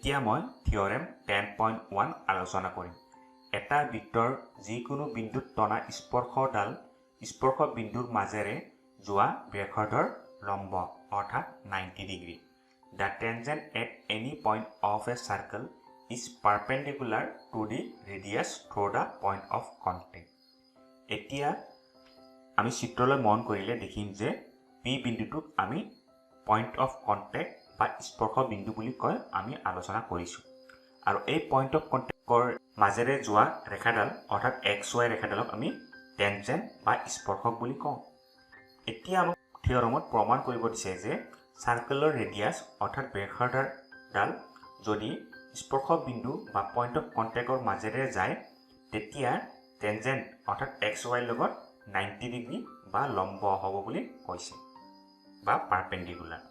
এতিয়া মই থিওৰেম 10.1 আলোচনা কৰিম। এটা বৃত্তৰ যিকোনো বিন্দুত টনা স্পৰ্শ বিন্দুৰ মাজেৰে যোৱা ব্যাসাৰ্ধৰ লম্ব অৰ্থাৎ 90 degree. The tangent at any point of a circle is perpendicular to the radius through the point of contact. এতিয়া আমি চিত্ৰলৈ মন কৰিলে দেখিম যে P বিন্দুটোক আমি পইণ্ট অফ কণ্টেক্ট বা স্পৰ্শ বিন্দু বুলি কয় আমি আলোচনা কৰিছোঁ। আৰু এই পইণ্ট অফ কণ্টেক্টৰ মাজেৰে যোৱা ৰেখাডাল অৰ্থাৎ XY ৰেখাডালক আমি টেনজেণ্ট বা স্পৰ্শক বুলি কওঁ। এতিয়া আমাক থিওৰেমত প্ৰমাণ কৰিব দিছে যে চাৰ্কেলৰ ৰেডিয়াছ অৰ্থাৎ ব্যাসাৰ্ধডাল যদি স্পৰ্শ বিন্দু বা পইণ্ট অফ কণ্টেক্টৰ মাজেৰে যায় তেতিয়া টেনজেণ্ট অৰ্থাৎ XY লগত 90 ডিগ্ৰী বা লম্ব হ'ব বুলি কৈছে বা পাৰপেণ্ডিকুলাৰ।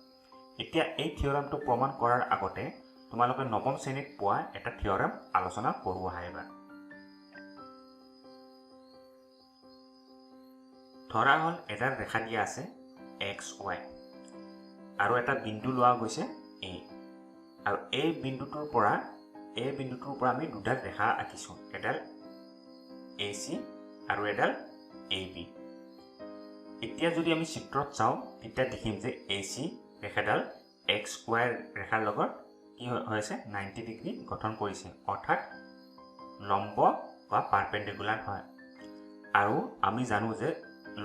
এতিয়া এই থিওৰেমটো প্ৰমাণ কৰাৰ আগতে তোমালোকে নৱম শ্ৰেণীত পোৱা এটা থিওৰেম আলোচনা কৰোঁ এবাৰ। ধৰা হ'ল এটা ৰেখা দিয়া আছে XY আৰু এটা বিন্দু লোৱা গৈছে A আৰু এই বিন্দুটোৰ পৰা আমি দুডাল ৰেখা আঁকিছোঁ, এডাল AC আৰু এডাল AB। এতিয়া যদি আমি চিত্ৰত চাওঁ তেতিয়া দেখিম যে AC ৰেখাডাল XY ৰেখাৰ লগত কি হৈছে 90 ডিগ্ৰী গঠন কৰিছে অৰ্থাৎ লম্ব বা পাৰপেণ্ডিকুলাৰ হয়। আৰু আমি জানো যে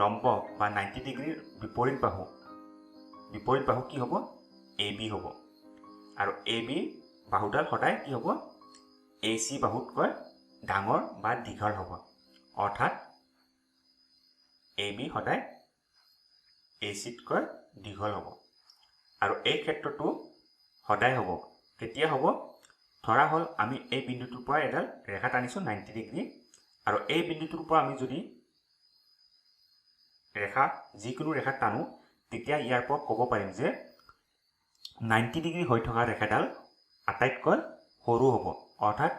লম্ব বা 90 ডিগ্ৰীৰ বিপৰীত বাহু কি হ'ব AB হ'ব আৰু AB বাহুডাল সদায় কি হ'ব AC বাহুতকৈ ডাঙৰ বা দীঘল হ'ব অৰ্থাৎ AB সদায় ACতকৈ দীঘল হ'ব। আৰু এই ক্ষেত্ৰটো সদায় হ'ব। কেতিয়া হ'ব? ধৰা হ'ল আমি এই বিন্দুটোৰ পৰা এডাল ৰেখা টানিছোঁ 90 ডিগ্ৰী আৰু এই বিন্দুটোৰ পৰা আমি যদি যিকোনো ৰেখা টানো তেতিয়া ইয়াৰ পৰা ক'ব পাৰিম যে 90 ডিগ্ৰী হৈ থকা ৰেখাডাল আটাইতকৈ সৰু হ'ব অৰ্থাৎ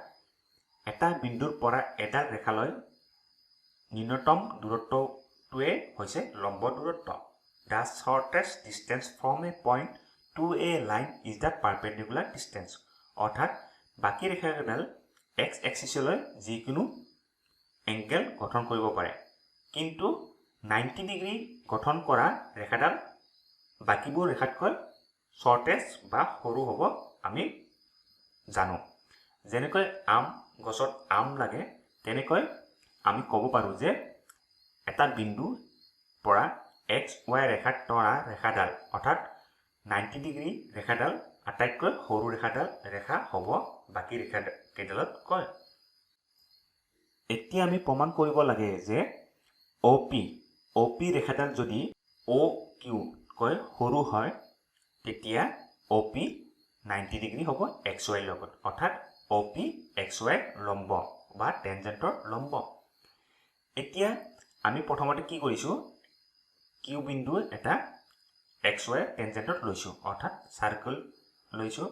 এটা বিন্দুৰ পৰা এডাল ৰেখালৈ ন্যূনতম দূৰত্বটোৱে হৈছে লম্ব দূৰত্ব। The shortest distance from a point to a line is the perpendicular distance. অৰ্থাৎ বাকী ৰেখাডাল X এক্সিছলৈ যিকোনো এংগেল গঠন কৰিব পাৰে, কিন্তু 90 ডিগ্ৰী গঠন কৰা ৰেখাডাল বাকীবোৰ ৰেখাতকৈ শৰ্টেষ্ট বা সৰু হ'ব আমি জানো। যেনেকৈ আম গছত আম লাগে তেনেকৈ আমি ক'ব পাৰোঁ যে এটা বিন্দুৰ পৰা XY ৰেখাত টনা ৰেখাডাল অৰ্থাৎ 90 ডিগ্ৰী ৰেখাডাল আটাইতকৈ সৰু ৰেখা হ'ব বাকী ৰেখাকেইডালতকৈ। এতিয়া আমি প্ৰমাণ কৰিব লাগে যে OP ৰেখাডাল যদি OQতকৈ সৰু হয় তেতিয়া OP 90 ডিগ্ৰী হ'ব XY লগত অৰ্থাৎ OP XY লম্ব বা টেনজেণ্টৰ লম্ব। এতিয়া আমি প্ৰথমতে কি কৰিছোঁ Q বিন্দু এটা XY টেনজেণ্টত লৈছোঁ অৰ্থাৎ চাৰ্কেল লৈছোঁ।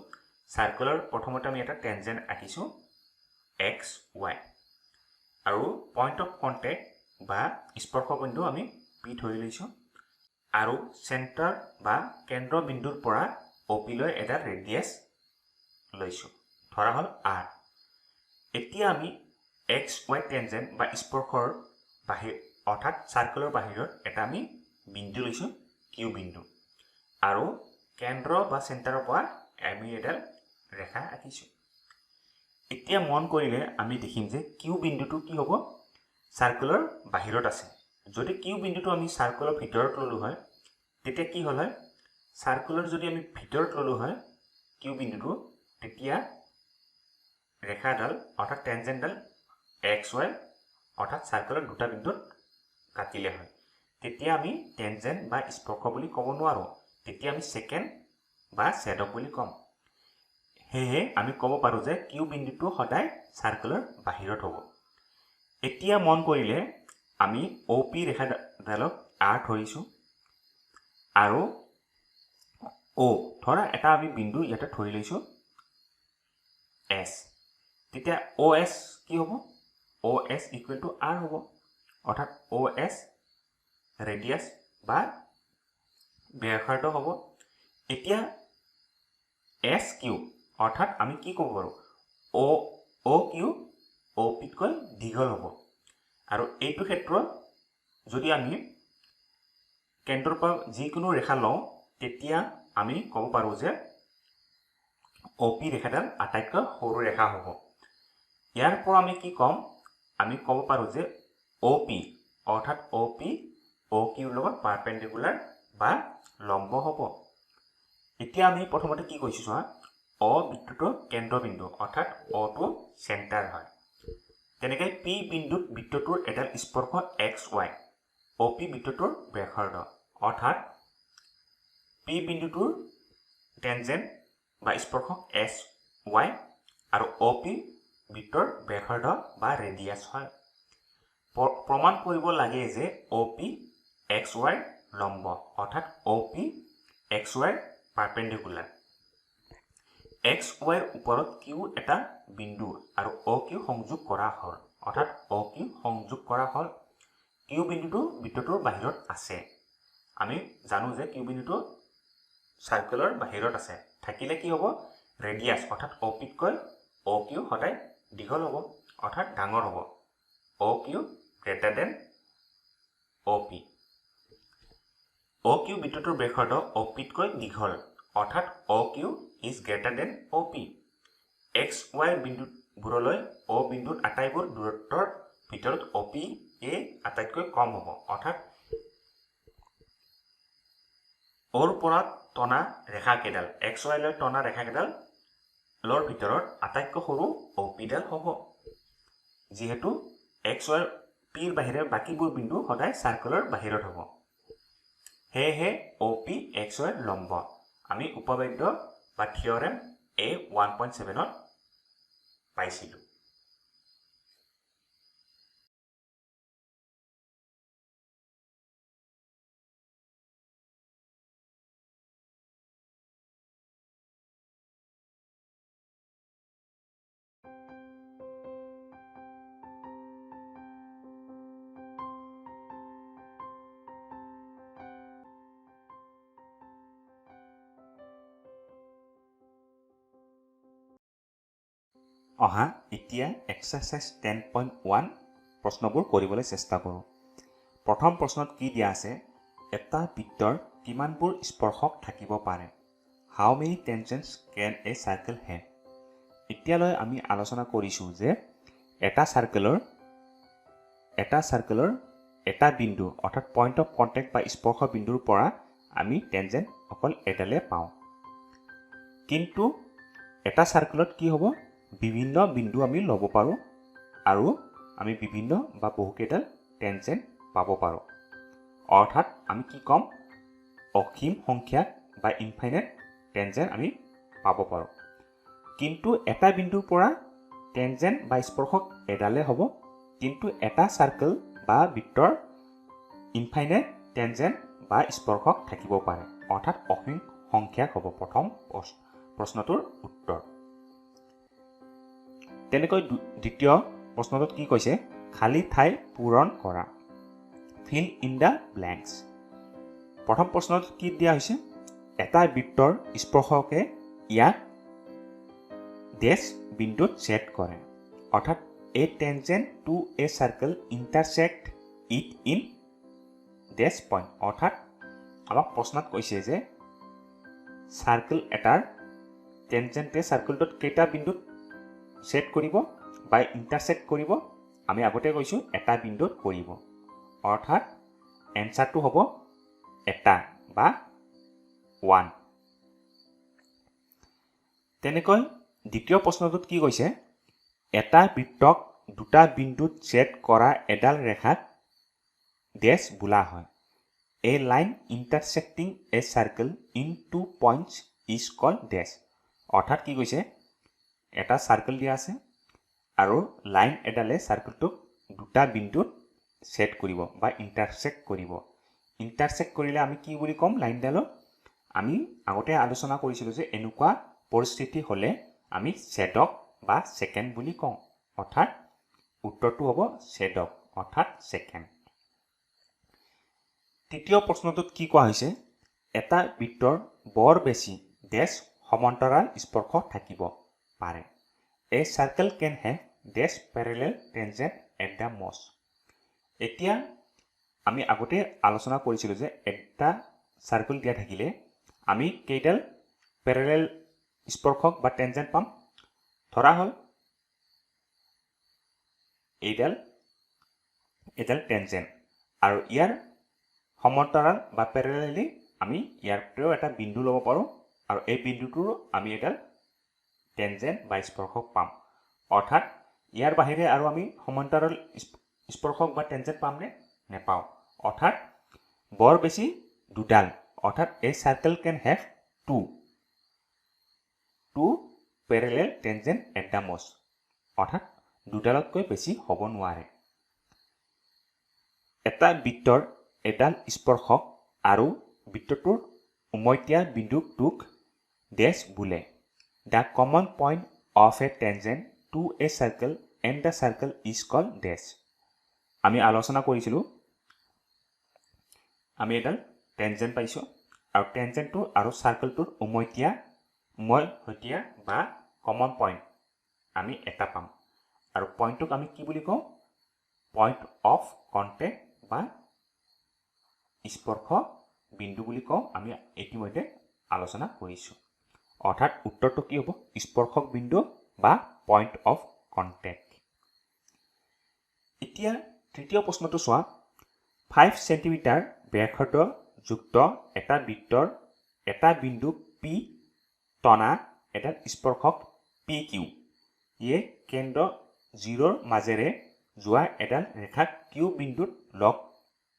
চাৰ্কেলৰ প্ৰথমতে আমি এটা টেনজেণ্ট আঁকিছোঁ XY আৰু পইণ্ট অফ কণ্টেক্ট বা স্পৰ্শ বিন্দু আমি P ধৰি লৈছোঁ আৰু চেণ্টাৰ বা কেন্দ্ৰ বিন্দুৰ পৰা OP লৈ এটা ৰেডিয়াছ লৈছোঁ, ধৰা হ'ল R। এতিয়া আমি XY টেনজেণ্ট বা স্পৰ্শৰ অৰ্থাৎ চাৰ্কেলৰ বাহিৰত এটা আমি বিন্দু লৈছোঁ Q বিন্দু আৰু কেন্দ্ৰ বা চেণ্টাৰৰ পৰা আমি এডাল ৰেখা আঁকিছোঁ। এতিয়া মন কৰিলে আমি দেখিম যে Q বিন্দুটো কি হ'ব চাৰ্কেলৰ বাহিৰত আছে। যদি Q বিন্দুটো আমি চাৰ্কেলৰ ভিতৰত ল'লোঁ হয় তেতিয়া কি হ'ল হয় চাৰ্কেলৰ যদি আমি ভিতৰত ল'লোঁ হয় Q বিন্দুটো তেতিয়া ৰেখাডাল অৰ্থাৎ টেনজেণ্টডাল XY অৰ্থাৎ চাৰ্কেলৰ দুটা বিন্দুত কাটিলে হয়, তেতিয়া আমি টেনজেণ্ট বা স্পৰ্শ বুলি ক'ব নোৱাৰোঁ, তেতিয়া আমি ছেকেণ্ড বা ছেদক বুলি ক'ম। সেয়েহে আমি ক'ব পাৰোঁ যে Q বিন্দুটো সদায় চাৰ্কেলৰ বাহিৰত হ'ব। এতিয়া মন কৰিলে আমি OP ৰেখাডালক R ধৰিছোঁ আৰু ধৰা এটা আমি বিন্দু ইয়াতে ধৰি লৈছোঁ S, তেতিয়া OS কি হ'ব OS ইকুৱেল টু R হ'ব অৰ্থাৎ OS ৰেডিয়াছ বা ব্যাসাৰ্ধ হ'ব। এতিয়া SQ অৰ্থাৎ আমি কি ক'ব পাৰোঁ অ কিউ অ' পিতকৈ দীঘল হ'ব আৰু এইটো ক্ষেত্ৰত যদি আমি কেন্দ্ৰৰ পৰা যিকোনো ৰেখা লওঁ তেতিয়া আমি ক'ব পাৰোঁ যে অ' পি ৰেখাডাল আটাইতকৈ সৰু ৰেখা হ'ব ইয়াৰ পৰা আমি কি ক'ম আমি ক'ব পাৰোঁ যে অ' পি অৰ্থাৎ অ' পি অ' কিউৰ লগত পাৰপেণ্ডিকুলাৰ বা লম্ব হ'ব এতিয়া আমি প্ৰথমতে কি কৈছোঁ চোৱা অ বৃত্তটোৰ কেন্দ্ৰবিন্দু অৰ্থাৎ অটো চেণ্টাৰ হয় তেনেকৈ পি বিন্দুত বৃত্তটোৰ এডাল স্পৰ্শ এক্স ৱাই অ' পি বৃত্তটোৰ ব্যাসাৰ্ধ অৰ্থাৎ পি বিন্দুটোৰ টেনজেণ্ট বা স্পৰ্শক এছ ৱাই আৰু অ' পি বৃত্তৰ ব্যাসাৰ্ধ বা ৰেডিয়াছ হয় প্ৰমাণ কৰিব লাগে যে অ' পি এক্স ৱাইৰ লম্ব অৰ্থাৎ অ' পি এক্স ৱাইৰ পাৰপেণ্ডিকুলাৰ এক্স ৱাইৰ ওপৰত কিউ এটা বিন্দু আৰু অ কিউ সংযোগ কৰা হ'ল অৰ্থাৎ অ কিউ সংযোগ কৰা হ'ল কিউ বিন্দুটো বৃত্তটোৰ বাহিৰত আছে আমি জানো যে কিউ বিন্দুটো সাৰ্কেলৰ বাহিৰত আছে থাকিলে কি হ'ব ৰেডিয়াছ অৰ্থাৎ অ পিতকৈ অ কিউ সদায় দীঘল হ'ব অৰ্থাৎ ডাঙৰ হ'ব O Q greater than O P O Q বৃত্তটোৰ ব্যাসাৰ্ধ অ পিতকৈ দীঘল অৰ্থাৎ O Q is greater than O P X Y বিন্দুবোৰলৈ অ বিন্দুৰ আটাইবোৰ দূৰত্বৰ ভিতৰত অ পি এ আটাইতকৈ কম হ'ব অৰ্থাৎ অ'ৰ পৰা টনা ৰেখাকেইডাল এক্স ৱাইলৈ টনা ৰেখাকেইডালৰ ভিতৰত আটাইতকৈ সৰু অ পিডাল হ'ব যিহেতু এক্স ৱাই পিৰ বাহিৰে বাকীবোৰ বিন্দু সদায় চাৰ্কেলৰ বাহিৰত হ'ব সেয়েহে অ পি এক্স ৱাইৰ লম্ব আমি উপবাদ্য বা থিয়ৰেম A 1.7 পাইছিলোঁ অহা এতিয়া এক্সাৰচাইজ 10.1 প্ৰশ্নবোৰ কৰিবলৈ চেষ্টা কৰোঁ প্ৰথম প্ৰশ্নত কি দিয়া আছে এটা বৃত্তৰ কিমানবোৰ স্পৰ্শক থাকিব পাৰে how many tangents can a circle have এতিয়ালৈ আমি আলোচনা কৰিছোঁ যে এটা চাৰ্কেলৰ এটা বিন্দু অৰ্থাৎ পইণ্ট অফ কণ্টেক্ট বা স্পৰ্শ বিন্দুৰ পৰা আমি টেনজেণ্ট অকল এডালে পাওঁ কিন্তু এটা চাৰ্কেলত কি হ'ব বিভিন্ন বিন্দু আমি ল'ব পাৰোঁ আৰু আমি বিভিন্ন বা বহুকেইডাল টেনজেণ্ট পাব পাৰোঁ অৰ্থাৎ আমি কি ক'ম অসীম সংখ্যক বা ইনফাইনাইট টেনজেণ্ট আমি পাব পাৰোঁ কিন্তু এটা বিন্দুৰ পৰা টেনজেণ্ট বা স্পৰ্শক এডালে হ'ব কিন্তু এটা চাৰ্কেল বা বৃত্তৰ ইনফাইনাইট টেনজেণ্ট বা স্পৰ্শক থাকিব পাৰে অৰ্থাৎ অসীম সংখ্যক হ'ব প্ৰথম প্ৰশ্নটোৰ উত্তৰ তেনেকৈ দ্বিতীয় প্ৰশ্নটোত কি কৈছে খালী ঠাই পূৰণ কৰা ফিল ইন দ্য ব্লেংকছ প্ৰথম প্ৰশ্নত কি দিয়া হৈছে এটা বৃত্তৰ স্পৰ্শকে ইয়াক ডেছ বিন্দুত ছেট কৰে অৰ্থাৎ a tangent to a circle intersect it in dash point অৰ্থাৎ আমাক প্ৰশ্নত কৈছে যে চাৰ্কেল এটাৰ টেনজেণ্টে চাৰ্কেলটোত কেইটা বিন্দুত ছেট কৰিব বা ইণ্টাৰছেক্ট কৰিব আমি আগতে কৈছোঁ এটা বিন্দুত কৰিব অৰ্থাৎ এনচাৰটো হ'ব এটা বা 1 তেনেকৈ দ্বিতীয় প্ৰশ্নটোত কি কৈছে এটা বৃত্তক দুটা বিন্দুত ছেট কৰা এডাল ৰেখাক ডেছ বোলা হয় a line intersecting a circle in 2 points is called dash অৰ্থাৎ কি কৈছে এটা চাৰ্কেল দিয়া আছে আৰু লাইন এডালে চাৰ্কেলটোক দুটা বিন্দুত ছেট কৰিব বা ইণ্টাৰছেক্ট কৰিলে আমি কি বুলি ক'ম লাইনডালক আমি আগতে আলোচনা কৰিছিলোঁ যে এনেকুৱা পৰিস্থিতি হ'লে আমি ছেডক বা ছেকেণ্ড বুলি কওঁ অৰ্থাৎ উত্তৰটো হ'ব ছেডক অৰ্থাৎ ছেকেণ্ড তৃতীয় প্ৰশ্নটোত কি কোৱা হৈছে এটা বৃত্তৰ বৰ বেছি ডেছ সমান্তৰাল স্পৰ্শ থাকিব পাৰে A circle can have dash parallel tangent at the most এতিয়া আমি আগতে আলোচনা কৰিছিলো যে এটা সাৰ্কেল দিয়া থাকিলে আমি কেইডাল প্যাৰালাল স্পৰ্শক বা টেনজেন্ট পাম ধৰা হল এডাল টেনজেন্ট আৰু ইয়াৰ সমান্তৰাল বা প্যাৰালালি আমি ইয়াৰ পৰেও এটা বিন্দু লব পাৰো আৰু এই বিন্দুটোৰ আমি এডাল টেনজেন্ট বা স্পৰ্শক পাম অৰ্থাৎ ইয়াৰ বাহিৰে আৰু আমি সমান্তৰাল স্পৰ্শক বা টেনজেন্ট পামনে নেপাও অৰ্থাৎ বৰ বেছি দুডাল অৰ্থাৎ a circle can have two parallel tangent at the most অৰ্থাৎ দুডালতকৈ বেছি হ'ব নোৱাৰে এটা বৃত্তৰ এডাল স্পৰ্শক আৰু বৃত্তটোৰ উমৈতিয়া বিন্দুটোক ড্যাশ বোলে the common point of a tangent to a circle and the circle is called dash আমি আলোচনা কৰিছিলো আমি এডাল টেনজেন্ট পাইছো আৰু টেনজেন্টটো আৰু সাৰ্কেলটোৰ উমৈতিয়া বা কমন পইণ্ট আমি এটা পাম আৰু পইণ্টটোক আমি কি বুলি কওঁ পইণ্ট অফ কন্টেক্ট বা স্পৰ্শ বিন্দু বুলি কওঁ আমি ইতিমধ্যে আলোচনা কৰিছো অৰ্থাৎ উত্তৰটো কি হ'ব স্পৰ্শক বিন্দু বা পইণ্ট অফ কন্টেক্ট এতিয়া তৃতীয় প্ৰশ্নটো চোৱা 5 সেন্টিমিটাৰ ব্যাসাৰ্ধ যুক্ত এটা বৃত্তৰ এটা বিন্দু P টনা এডাল স্পৰ্শক PQ ইয়ে কেন্দ্ৰ 0 মাজেৰে যোৱা এডাল ৰেখা Q বিন্দুত লগ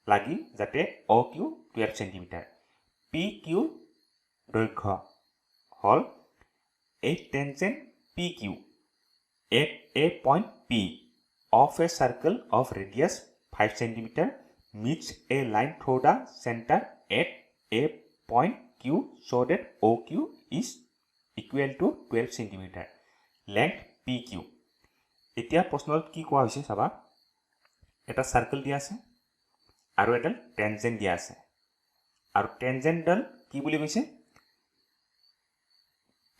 লাগি যাতে OQ 12 সেন্টিমিটাৰ PQ দৈৰ্ঘ্য হল a tangent PQ at a point P of a circle of radius 5 cm meets a line through the center at a point Q so that OQ is equal to 12 cm length PQ এতিয়া প্ৰশ্নত কি কোৱা হৈছে চাবা এটা circle দিয়া আছে আৰু এটা টেনজেন্ট দিয়া আছে আৰু টেনজেন্টডাল কি বুলি কৈছে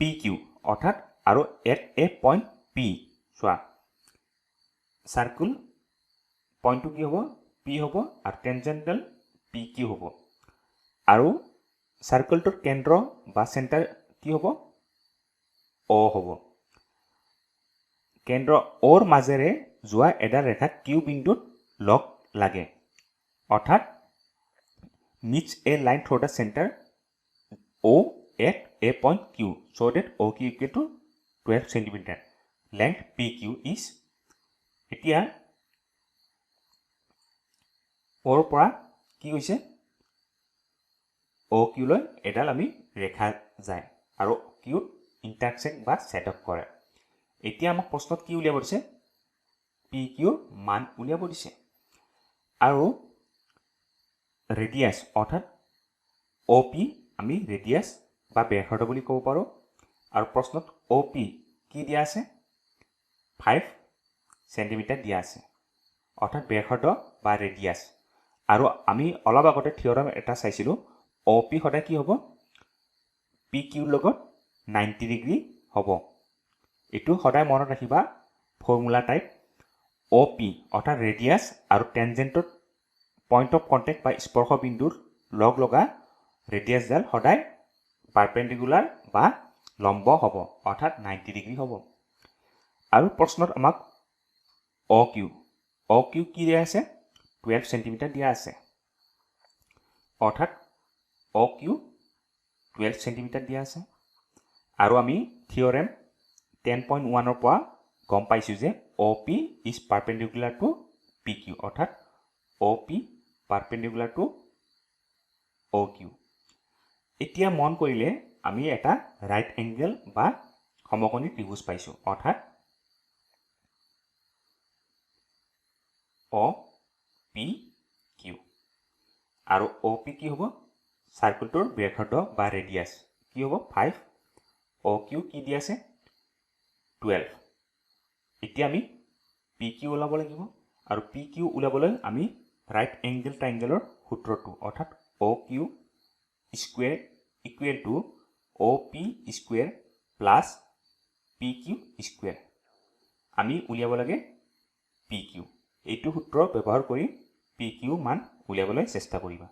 PQ অৰ্থাৎ আৰু at a point P চোৱা সাৰ্কেল পইণ্টটো কি হ'ব P হ'ব আৰু টেনজেন্টডাল PQ হ'ব আৰু সাৰ্কেলটোৰ কেন্দ্ৰ বা সেন্টাৰ কি হ'ব O হ'ব কেন্দ্ৰ ওৰ মাজেৰে যোৱা এডাল ৰেখা Q বিন্দুত লগ লাগে অৰ্থাৎ meets a line through the center O at a point Q so that OQ equal to 12 cm length PQ is এতিয়া ওৰ পৰা কি হৈছে OQ লৈ এডাল আমি ৰেখা যায় আৰু Q ইন্টাৰসেক্ট বা সেটআপ কৰে এতিয়া আমাক প্ৰশ্নত কি উলিয়াব দিছে PQ মান উলিয়াব দিছে আৰু ৰেডিয়াস অৰ্থাৎ OP আমি ৰেডিয়াস বা ব্যাসাৰ্ধ বুলি ক'ব পাৰো আৰু প্ৰশ্নত OP কি দিয়া আছে 5 সেন্টিমিটাৰ দিয়া আছে অৰ্থাৎ ব্যাসাৰ্ধ বা ৰেডিয়াস আৰু আমি অলপ আগতে থিওৰাম এটা চাইছিলো OP সদায় কি হ'ব PQ লগত 90 ডিগ্ৰী হ'ব এটো সদায় মনত ৰাখিবা ফৰ্মুলা টাইপ OP অৰ্থাৎ ৰেডিয়াস আৰু টেনজেন্টৰ পইণ্ট অফ কন্টেক্ট বা স্পৰ্শ বিন্দুৰ লগ লগা ৰেডিয়াসডাল সদায় পাৰপেন্ডিকুলাৰ বা লম্ব হ'ব অৰ্থাৎ 90 ডিগ্ৰী হ'ব আৰু প্ৰশ্নত আমাক OQ কি দিয়া আছে 12 সেন্টিমিটাৰ দিয়া আছে অৰ্থাৎ OQ 12 সেন্টিমিটাৰ দিয়া আছে আৰু আমি থিওৰেম 10.1 ৰ পৰা গম পাইছো যে OP is perpendicular to PQ অৰ্থাৎ OP perpendicular to OQ এতিয়া মন কৰিলে আমি এটা ৰাইট এঙ্গেল বা সমকোণী ত্ৰিভুজ পাইছো অৰ্থাৎ OPQ আৰু OP কি হ'ব সাৰ্কেলটোৰ ব্যাসাৰ্ধ বা ৰেডিয়াস কি হ'ব 5 OQ কি দি আছে 12 এতিয়া আমি PQ ওলাব লাগিব আৰু PQ ওলাবলৈ আমি ৰাইট এঙ্গেল ট্ৰায়াঙ্গেলৰ সূত্ৰটো অৰ্থাৎ OQ square equal to OP square plus P Q square আমি উলিয়াব লাগে পি কিউ এইটো সূত্ৰ ব্যৱহাৰ কৰি পি কিউ মান উলিয়াবলৈ চেষ্টা কৰিবা